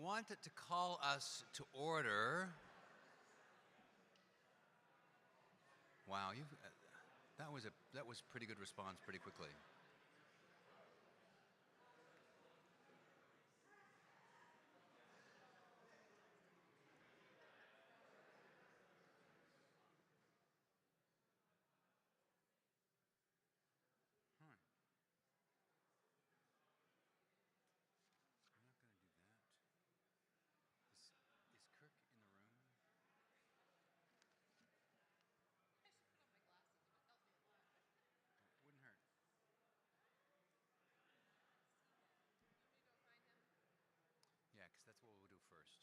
wanted to call us to order. Wow, that was pretty good response pretty quickly. I'm not going to do that. Is Kirk in the room? I should put on my glasses. It would help me a lot. Wouldn't hurt. You want me to go find him? Yeah, because that's what we'll do first.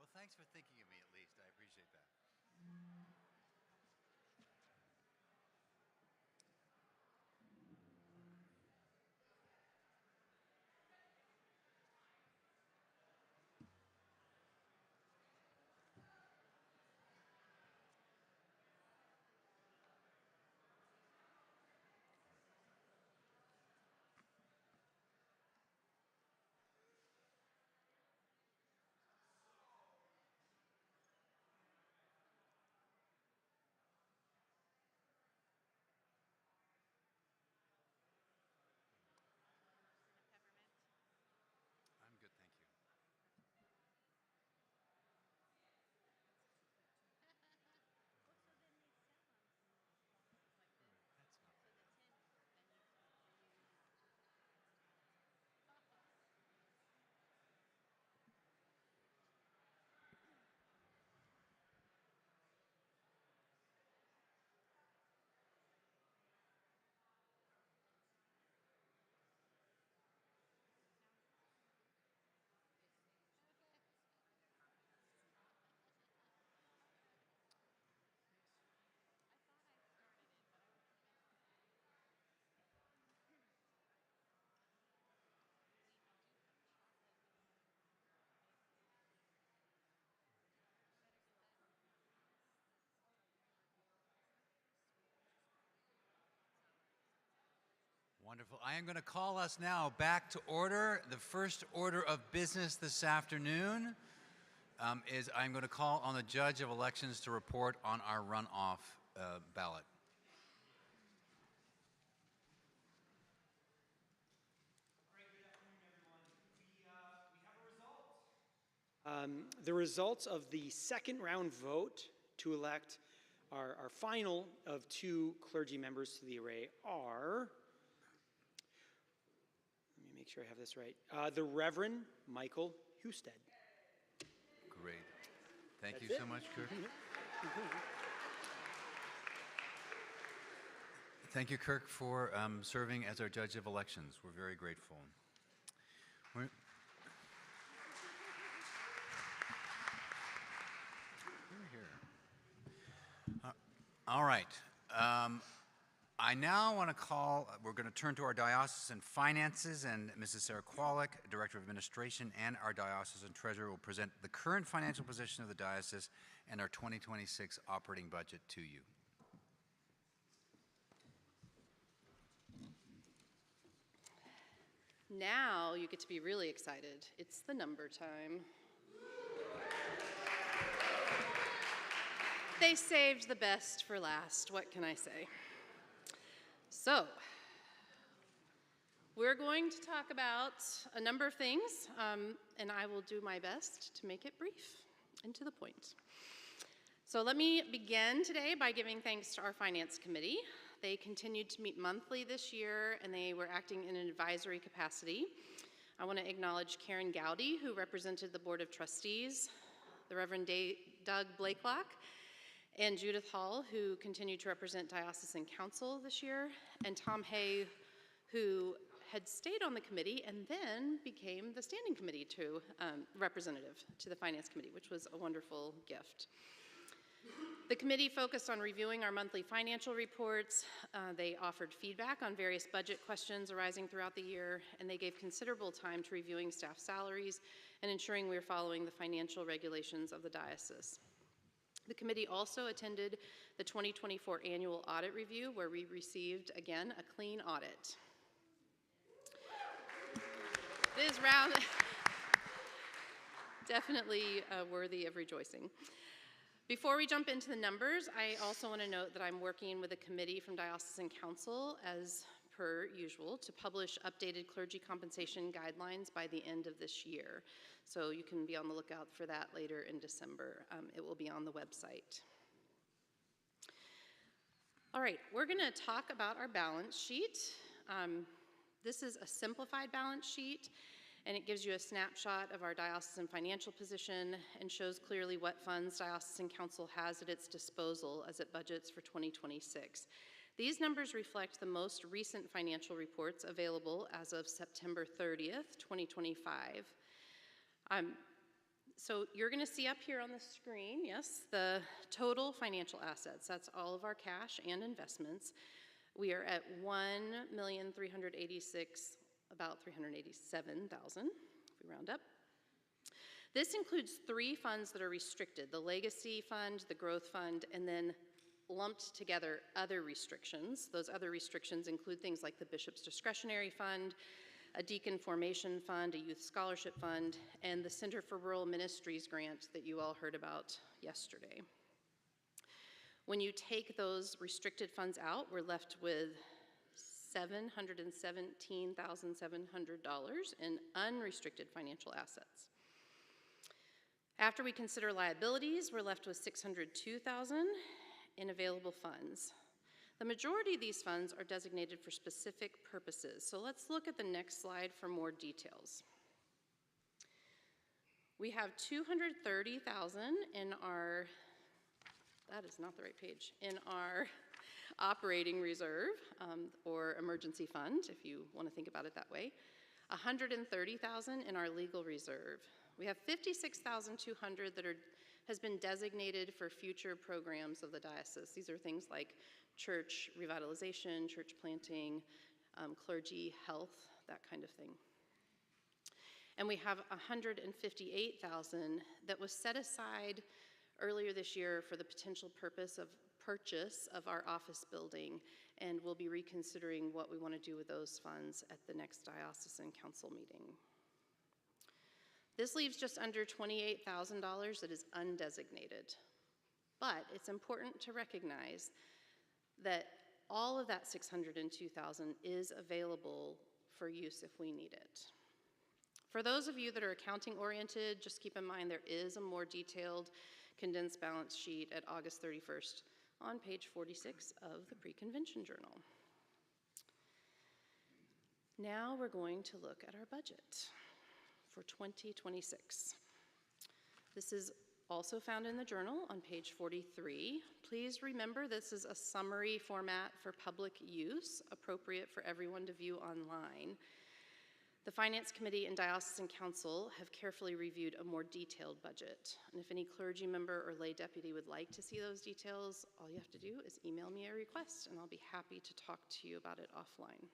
Well, thanks for thinking of me at least. I appreciate that. Peppermint. I'm good, thank you. That's not bad. I thought I started it, but I was we do have chocolate. Better get that. Wonderful. I am going to call us now back to order. The first order of business this afternoon is I'm going to call on the Judge of Elections to report on our runoff ballot. All right, good afternoon, everyone. We have a result. The results of the second round vote to elect our final of two clergy members to the array are, let me make sure I have this right, the Reverend Michael Husted. Great. Thank That's you it. so much, Kirk. Thank you, Kirk, for serving as our Judge of Elections. We're very grateful. We're here. All right. I now want to call, we're going to turn to our diocesan finances, and Mrs. Sarah Kwolek, Director of Administration, and our diocesan treasurer will present the current financial position of the diocese and our 2026 operating budget to you. Now you get to be really excited. It's the number time. They saved the best for last. What can I say? So, we're going to talk about a number of things, and I will do my best to make it brief and to the point. So let me begin today by giving thanks to our Finance Committee. They continued to meet monthly this year, and they were acting in an advisory capacity. I want to acknowledge Karen Gowdy, who represented the Board of Trustees, the Reverend Doug Blakelock, and Judith Hall, who continued to represent Diocesan Council this year, and Tom Hay, who had stayed on the committee and then became the standing committee representative to the Finance Committee, which was a wonderful gift. The committee focused on reviewing our monthly financial reports. They offered feedback on various budget questions arising throughout the year, and they gave considerable time to reviewing staff salaries and ensuring we were following the financial regulations of the diocese. The committee also attended the 2024 annual audit review, where we received, again, a clean audit. This round, definitely worthy of rejoicing. Before we jump into the numbers, I also want to note that I'm working with a committee from Diocesan Council, as per usual, to publish updated clergy compensation guidelines by the end of this year. So you can be on the lookout for that later in December. It will be on the website. All right, we're going to talk about our balance sheet. This is a simplified balance sheet, and it gives you a snapshot of our diocesan financial position and shows clearly what funds Diocesan Council has at its disposal as it budgets for 2026. These numbers reflect the most recent financial reports available as of September 30th, 2025. So you're going to see up here on the screen, yes, the total financial assets. That's all of our cash and investments. We are at $1,386,000, about $387,000, if we round up. This includes 3 funds that are restricted: the Legacy Fund, the Growth Fund, and then lumped together other restrictions. Those other restrictions include things like the Bishop's Discretionary Fund, a Deacon Formation Fund, a Youth Scholarship Fund, and the Center for Rural Ministries grant that you all heard about yesterday. When you take those restricted funds out, we're left with $717,700 in unrestricted financial assets. After we consider liabilities, we're left with $602,000 in available funds. The majority of these funds are designated for specific purposes. So let's look at the next slide for more details. We have $230,000 in our, that is not the right page, in our operating reserve or emergency fund, if you want to think about it that way. $130,000 in our legal reserve. We have $56,200 that has been designated for future programs of the diocese. These are things like church revitalization, church planting, clergy health, that kind of thing. And we have $158,000 that was set aside earlier this year for the potential purpose of purchase of our office building, and we'll be reconsidering what we want to do with those funds at the next Diocesan Council meeting. This leaves just under $28,000 that is undesignated, but it's important to recognize that all of that $602,000 is available for use if we need it. For those of you that are accounting oriented, just keep in mind there is a more detailed condensed balance sheet at August 31st on page 46 of the Pre-Convention Journal. Now we're going to look at our budget for 2026. This is also found in the journal on page 43. Please remember this is a summary format for public use, appropriate for everyone to view online. The Finance Committee and Diocesan Council have carefully reviewed a more detailed budget, and if any clergy member or lay deputy would like to see those details, all you have to do is email me a request, and I'll be happy to talk to you about it offline.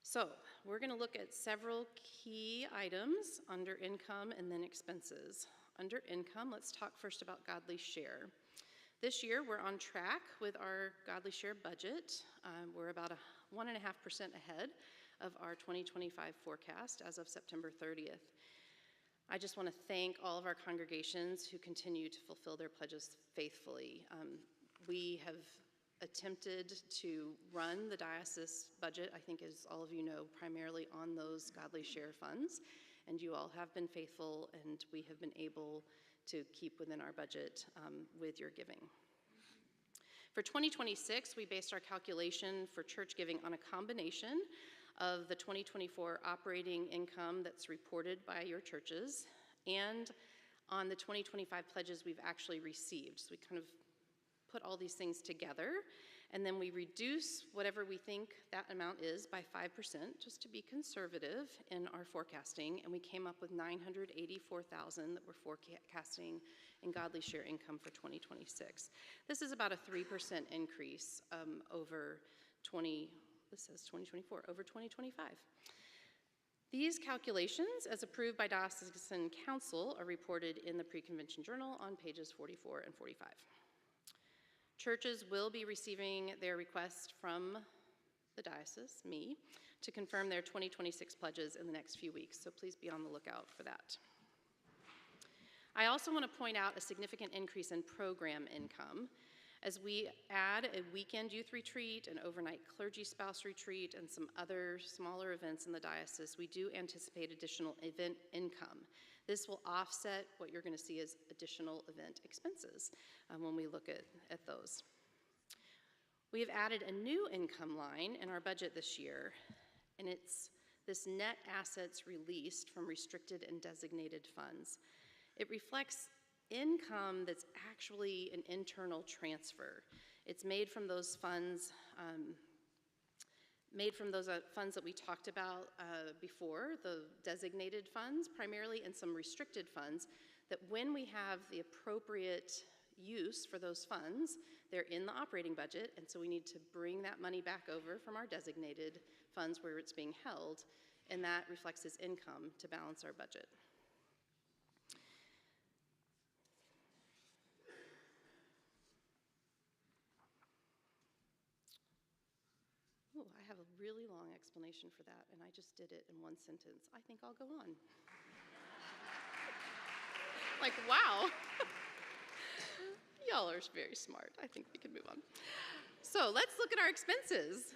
So, we're going to look at several key items under income and then expenses. Under income, let's talk first about Godly Share. This year, we're on track with our Godly Share budget. We're about 1.5% ahead of our 2025 forecast as of September 30th. I just want to thank all of our congregations who continue to fulfill their pledges faithfully. We have attempted to run the diocese budget, I think as all of you know, primarily on those godly share funds, and you all have been faithful, and we have been able to keep within our budget with your giving. For 2026, we based our calculation for church giving on a combination of the 2024 operating income that's reported by your churches and on the 2025 pledges we've actually received. So we kind of put all these things together, and then we reduce whatever we think that amount is by 5%, just to be conservative in our forecasting, and we came up with $984,000 that we're forecasting in godly share income for 2026. This is about a 3% increase over this says 2024, over 2025. These calculations, as approved by Diocesan Council, are reported in the Pre-Convention Journal on pages 44 and 45. Churches will be receiving their request from the diocese, me, to confirm their 2026 pledges in the next few weeks, so please be on the lookout for that. I also want to point out a significant increase in program income as we add a weekend youth retreat, an overnight clergy spouse retreat, and some other smaller events in the diocese. We do anticipate additional event income. This will offset what you're going to see as additional event expenses when we look at those. We have added a new income line in our budget this year, and it's this net assets released from restricted and designated funds. It reflects income that's actually an internal transfer. It's made from those funds, funds that we talked about before, the designated funds primarily, and some restricted funds, that when we have the appropriate use for those funds, they're in the operating budget, and so we need to bring that money back over from our designated funds where it's being held, and that reflects as income to balance our budget. Oh, I have a really long explanation for that, and I just did it in one sentence. I think I'll go on. Like, wow. Y'all are very smart. I think we can move on. So let's look at our expenses.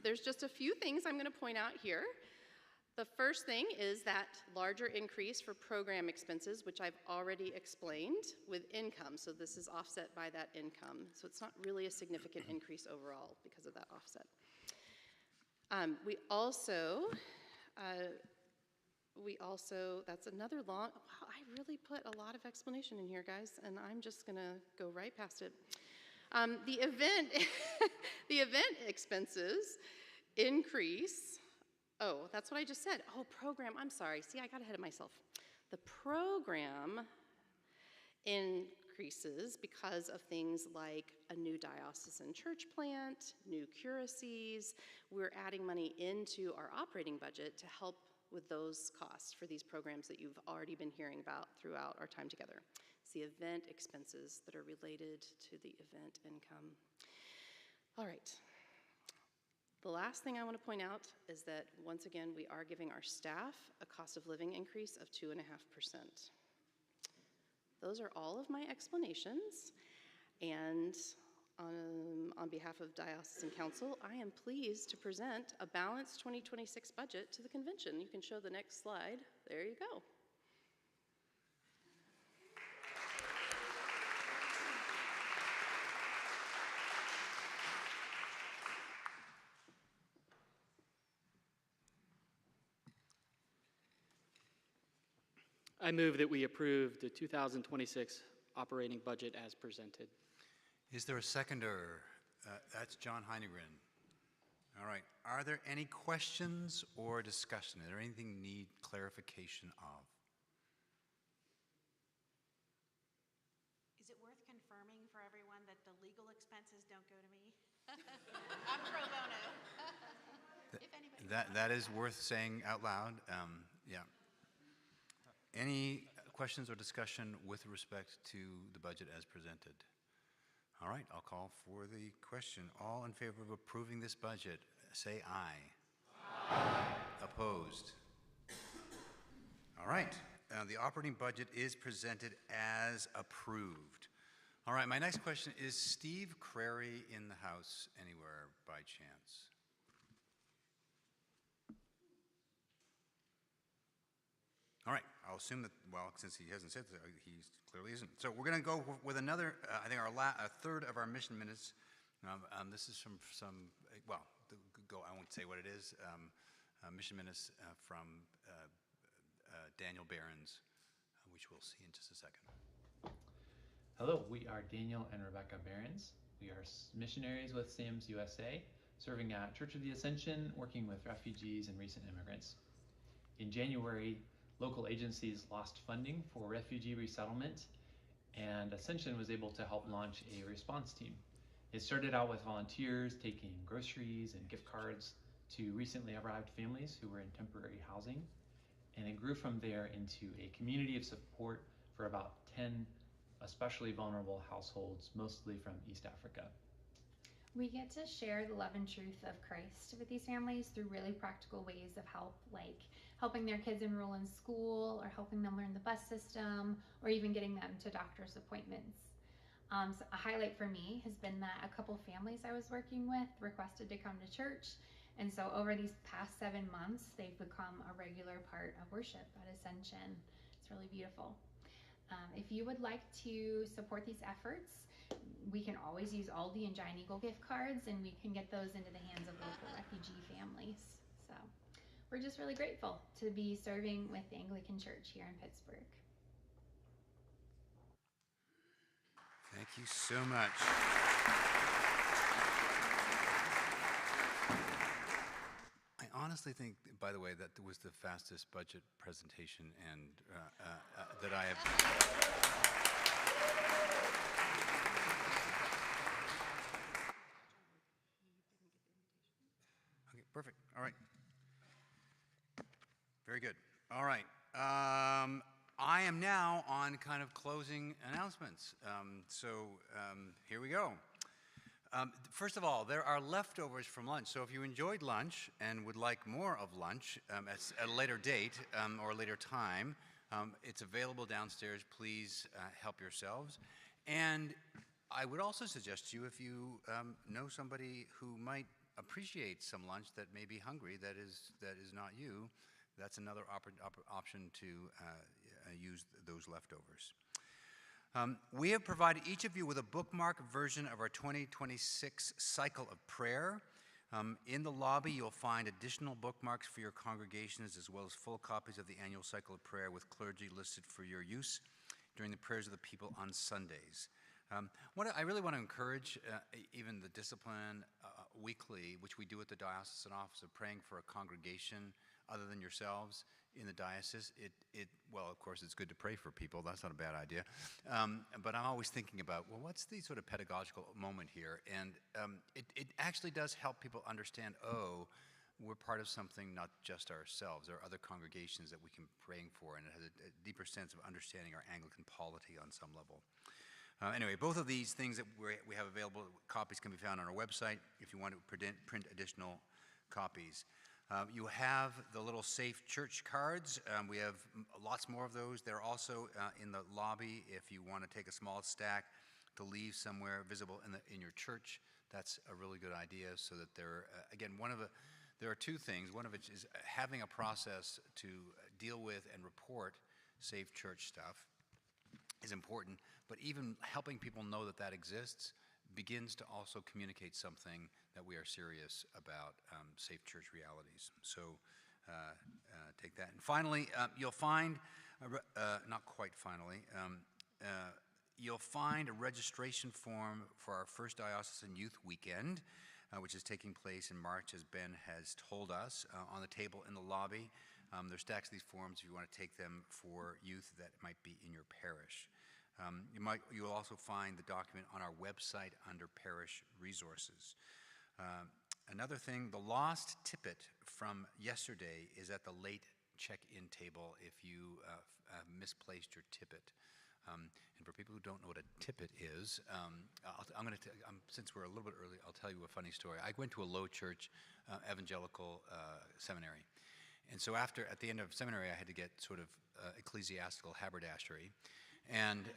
There's just a few things I'm going to point out here. The first thing is that larger increase for program expenses, which I've already explained, with income. So this is offset by that income. So it's not really a significant increase overall because of that offset. We also, that's another long, wow, I really put a lot of explanation in here, guys, and I'm just going to go right past it. The event expenses increase. Oh, that's what I just said. Oh, program, I'm sorry. See, I got ahead of myself. The program increases because of things like a new diocesan church plant, new curacies. We're adding money into our operating budget to help with those costs for these programs that you've already been hearing about throughout our time together. It's the event expenses that are related to the event income. All right. The last thing I want to point out is that, once again, we are giving our staff a cost of living increase of 2.5%. Those are all of my explanations, and on behalf of Diocesan Council, I am pleased to present a balanced 2026 budget to the convention. You can show the next slide. There you go. I move that we approve the 2026 operating budget as presented. Is there a seconder? That's John Heinegren. All right. Are there any questions or discussion? Is there anything need clarification of? Is it worth confirming for everyone that the legal expenses don't go to me? I'm pro bono. If anybody. That is worth saying out loud. Yeah. Any questions or discussion with respect to the budget as presented? All right, I'll call for the question. All in favor of approving this budget say aye. Opposed? All right. The operating budget is presented as approved. All right, my next question is Steve Crary in the house anywhere by chance? All right, I'll assume that, well, since he hasn't said that, he clearly isn't. So we're going to go with another, I think a third of our mission minutes. This is from some, well, I won't say what it is. Mission minutes from Daniel Behrens, which we'll see in just a second. Hello, we are Daniel and Rebecca Behrens. We are missionaries with SAMS USA, serving at Church of the Ascension, working with refugees and recent immigrants. In January, local agencies lost funding for refugee resettlement, and Ascension was able to help launch a response team. It started out with volunteers taking groceries and gift cards to recently arrived families who were in temporary housing, and it grew from there into a community of support for about 10 especially vulnerable households, mostly from East Africa. We get to share the love and truth of Christ with these families through really practical ways of help, like helping their kids enroll in school, or helping them learn the bus system, or even getting them to doctor's appointments. So a highlight for me has been that a couple families I was working with requested to come to church, and so over these past 7 months, they've become a regular part of worship at Ascension. It's really beautiful. If you would like to support these efforts, we can always use Aldi and Giant Eagle gift cards, and we can get those into the hands of local refugee families. So we're just really grateful to be serving with the Anglican Church here in Pittsburgh. Thank you so much. I honestly think, by the way, that was the fastest budget presentation and that I have. Okay, perfect. All right. Very good. All right. I am now on kind of closing announcements. Here we go. First of all, there are leftovers from lunch. So if you enjoyed lunch and would like more of lunch at a later date or a later time, it's available downstairs. Please help yourselves. And I would also suggest to you, if you know somebody who might appreciate some lunch that may be hungry, that is not you, that's another option to use those leftovers. We have provided each of you with a bookmark version of our 2026 cycle of prayer. In the lobby, you'll find additional bookmarks for your congregations, as well as full copies of the annual cycle of prayer with clergy listed for your use during the prayers of the people on Sundays. I really want to encourage even the discipline weekly, which we do at the Diocesan Office, of praying for a congregation other than yourselves in the diocese. Well, of course, it's good to pray for people. That's not a bad idea. But I'm always thinking about, well, what's the sort of pedagogical moment here? And it actually does help people understand, oh, we're part of something, not just ourselves. There are other congregations that we can be praying for, and it has a deeper sense of understanding our Anglican polity on some level. Anyway, both of these things that we have available, copies can be found on our website if you want to print additional copies. You have the little Safe Church cards. We have lots more of those. They're also in the lobby if you want to take a small stack to leave somewhere visible in your church. That's a really good idea, so that there are two things. One of which is having a process to deal with and report Safe Church stuff is important, but even helping people know that that exists begins to also communicate something that we are serious about Safe Church realities. So take that. And finally, you'll find, not quite finally, you'll find a registration form for our first Diocesan Youth Weekend, which is taking place in March, as Ben has told us, on the table in the lobby. There's stacks of these forms if you want to take them for youth that might be in your parish. You'll also find the document on our website under Parish Resources. Another thing, the lost tippet from yesterday is at the late check-in table if you misplaced your tippet. And for people who don't know what a tippet is, since we're a little bit early, I'll tell you a funny story. I went to a low church evangelical seminary. And so at the end of seminary, I had to get sort of ecclesiastical haberdashery. And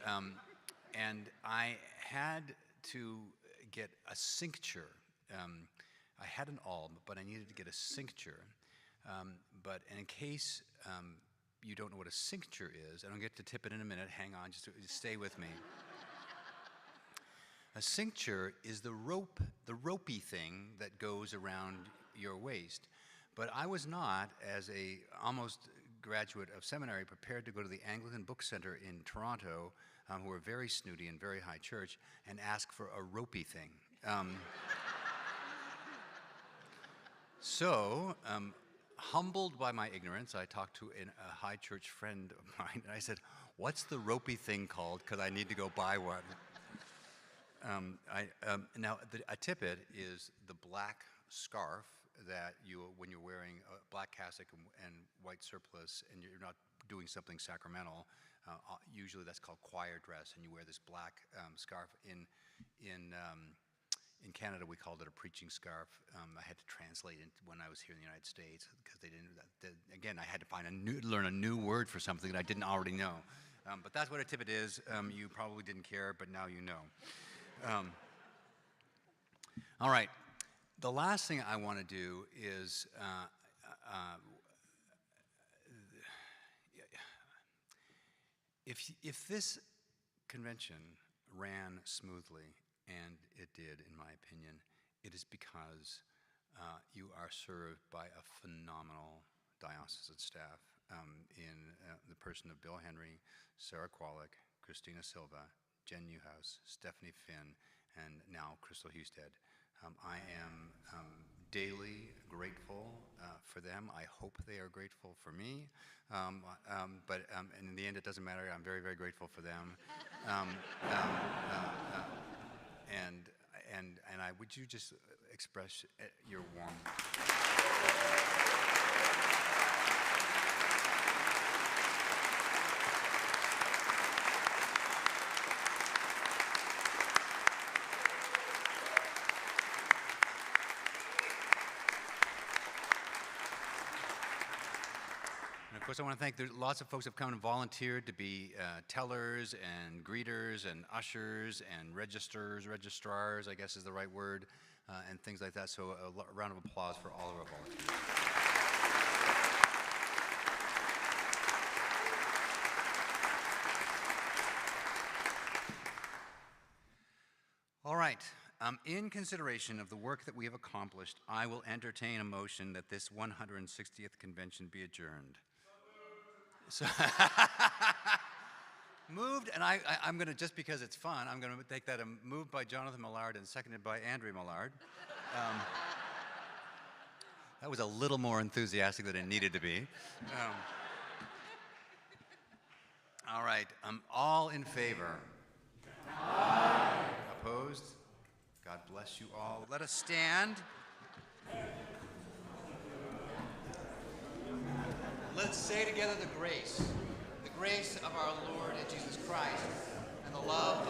I had to get a cincture. I had an alb, but I needed to get a cincture. But in case you don't know what a cincture is, and I'll get to tippet in a minute, hang on, just stay with me. A cincture is the ropey thing that goes around your waist. But I was not, as a almost graduate of seminary, prepared to go to the Anglican Book Center in Toronto, who are very snooty and very high church, and ask for a ropey thing. So, humbled by my ignorance, I talked to a high church friend of mine, and I said, "What's the ropey thing called? Because I need to go buy one." Now, a tippet is the black scarf that when you're wearing a black cassock and white surplice, and you're not doing something sacramental, usually that's called choir dress, and you wear this black scarf. In Canada, we called it a preaching scarf. I had to translate it when I was here in the United States because they didn't. Again, I had to learn a new word for something that I didn't already know. But that's what a tippet is. You probably didn't care, but now you know. All right. The last thing I want to do is if this convention ran smoothly, and it did, in my opinion, it is because you are served by a phenomenal diocesan staff in the person of Bill Henry, Sarah Qualick, Christina Silva, Jen Newhouse, Stephanie Finn, and now Crystal Husted. I am daily grateful for them. I hope they are grateful for me. But in the end, it doesn't matter. I'm very, very grateful for them. And would you just express your warm... And of course, I want to thank, there's lots of folks have come and volunteered to be tellers and greeters and ushers and registrars, I guess is the right word, and things like that. So a round of applause for all of our volunteers. All right. In consideration of the work that we have accomplished, I will entertain a motion that this 160th convention be adjourned. So moved, and I'm going to, just because it's fun, I'm going to take that moved by Jonathan Millard and seconded by Andrea Millard. That was a little more enthusiastic than it needed to be. All right, all in favor? Aye. Opposed? God bless you all. Let us stand. Let's say together the grace of our Lord and Jesus Christ, and the love